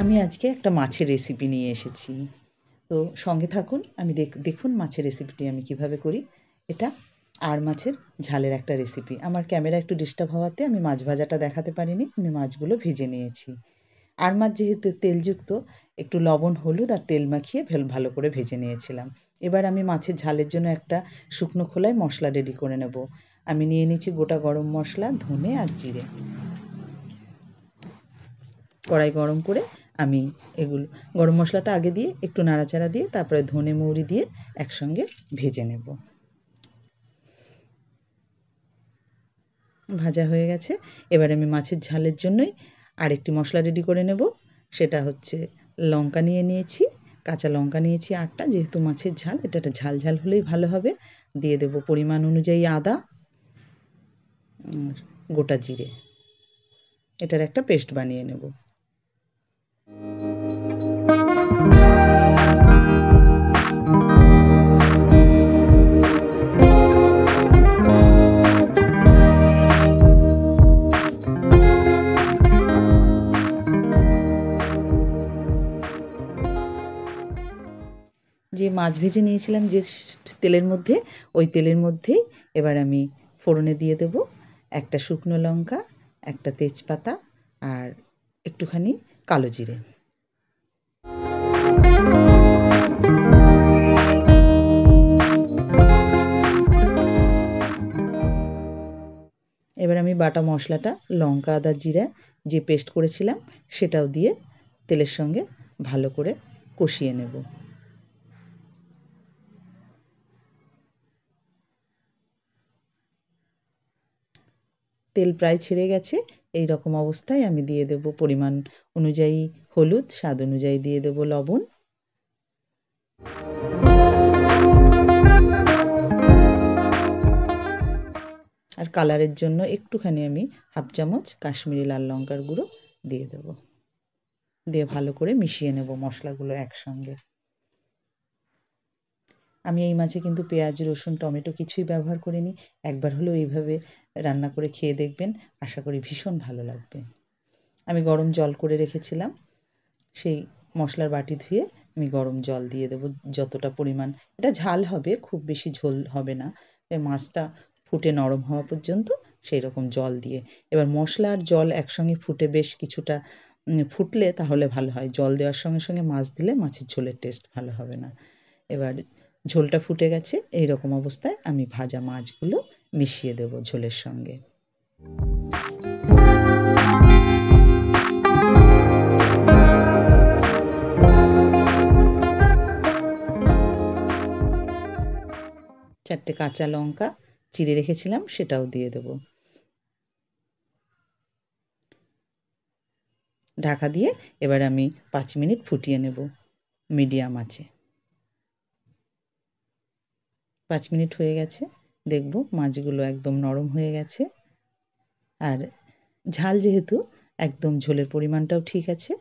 আমি আজকে একটা মাছের রেসিপি নিয়ে এসেছি, তো সঙ্গে থাকুন। আমি দেখুন মাছের রেসিপিটি আমি কিভাবে করি। এটা আর মাছের ঝালের একটা রেসিপি। আমার ক্যামেরা একটু ডিস্টার্ব হওয়াতে আমি মাছ ভাজাটা দেখাতে পারিনি, আমি মাছগুলো ভেজে নিয়েছি। আর মাছ যেহেতু তেলযুক্ত, একটু লবণ হলুদ আর তেল মাখিয়ে ভালো করে ভেজে নিয়েছিলাম। এবার আমি মাছের ঝালের জন্য একটা শুকনো খোলায় মশলা রেডি করে নেব। আমি নিয়ে নিচ্ছি গোটা গরম মশলা, ধনে আর জিরে। কড়াই গরম করে আমি এগুলো গরম মশলাটা আগে দিয়ে একটু নাড়াচাড়া দিয়ে তারপরে ধনে মৌরি দিয়ে একসঙ্গে ভেজে নেব। ভাজা হয়ে গেছে। এবার আমি মাছের ঝালের জন্যই আরেকটি মশলা রেডি করে নেব। সেটা হচ্ছে লঙ্কা নিয়ে নিয়েছি, কাঁচা লঙ্কা নিয়েছি 8টা। যেহেতু মাছের ঝাল, এটা একটা ঝাল ঝাল হলেই ভালো হবে। দিয়ে দেব পরিমাণ অনুযায়ী আদা, গোটা জিরে। এটার একটা পেস্ট বানিয়ে নেব। যে মাছ ভেজে নিয়েছিলাম যে তেলের মধ্যে, ওই তেলের মধ্যেই এবার আমি ফোড়নে দিয়ে দেব একটা শুকনো লঙ্কা, একটা তেজপাতা আর একটুখানি কালো জিরে। এবার আমি বাটা মশলাটা, লঙ্কা আদা জিরা যে পেস্ট করেছিলাম সেটাও দিয়ে তেলের সঙ্গে ভালো করে কষিয়ে নেব। তেল প্রায় ছেড়ে গেছে। এই রকম অবস্থায় আমি দিয়ে দেব পরিমাণ অনুযায়ী হলুদ, স্বাদ অনুযায়ী দিয়ে দেব লবণ। আর কালারের জন্য একটুখানি আমি হাফ চামচ কাশ্মীরি লাল লঙ্কার গুঁড়ো দিয়ে দেব। দিয়ে ভালো করে মিশিয়ে নেব মশলাগুলো একসঙ্গে। আমি এই মাছে কিন্তু পেঁয়াজ, রসুন, টমেটো কিছুই ব্যবহার করিনি। একবার হলেও এইভাবে রান্না করে খেয়ে দেখবেন, আশা করি ভীষণ ভালো লাগবে। আমি গরম জল করে রেখেছিলাম, সেই মশলার বাটি ধুয়ে আমি গরম জল দিয়ে দেবো যতটা পরিমাণ। এটা ঝাল হবে, খুব বেশি ঝোল হবে না। মাছটা ফুটে নরম হওয়া পর্যন্ত সেই রকম জল দিয়ে, এবার মশলা আর জল একসঙ্গে ফুটে বেশ কিছুটা ফুটলে তাহলে ভালো হয়। জল দেওয়ার সঙ্গে সঙ্গে মাছ দিলে মাছের ঝোলের টেস্ট ভালো হবে না। এবার ঝোলটা ফুটে গেছে, এই রকম অবস্থায় আমি ভাজা মাছগুলো মিশিয়ে দেব ঝোলের সঙ্গে। চারটে কাঁচা লঙ্কা চিড়ে রেখেছিলাম সেটাও দিয়ে দেব। ঢাকা দিয়ে এবার আমি 5 মিনিট ফুটিয়ে নেব মিডিয়াম আঁচে। 5 মিনিট হয়ে গেছে, দেখব মাছগুলো একদম নরম হয়ে গেছে। আর ঝাল যেহেতু, একদম ঝোলের পরিমাণটাও ঠিক আছে।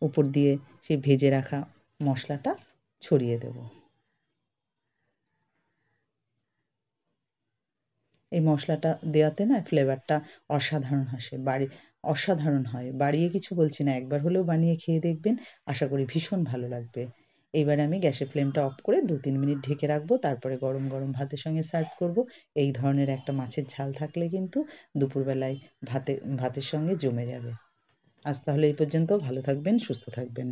উপর দিয়ে সেই ভেজে রাখা মশলাটা ছড়িয়ে দেব। এই মশলাটা দেওয়াতে না ফ্লেভারটা অসাধারণ হয়। বাড়িয়ে কিছু বলছি না, একবার হলেও বানিয়ে খেয়ে দেখবেন, আশা করি ভীষণ ভালো লাগবে। এইবার আমি গ্যাসের ফ্লেমটা অফ করে 2-3 মিনিট ঢেকে রাখবো, তারপরে গরম গরম ভাতের সঙ্গে সার্ভ করব। এই ধরনের একটা মাছের ঝাল থাকলে কিন্তু দুপুরবেলায় ভাতের সঙ্গে জমে যাবে। আজ তাহলে এই পর্যন্ত। ভালো থাকবেন, সুস্থ থাকবেন।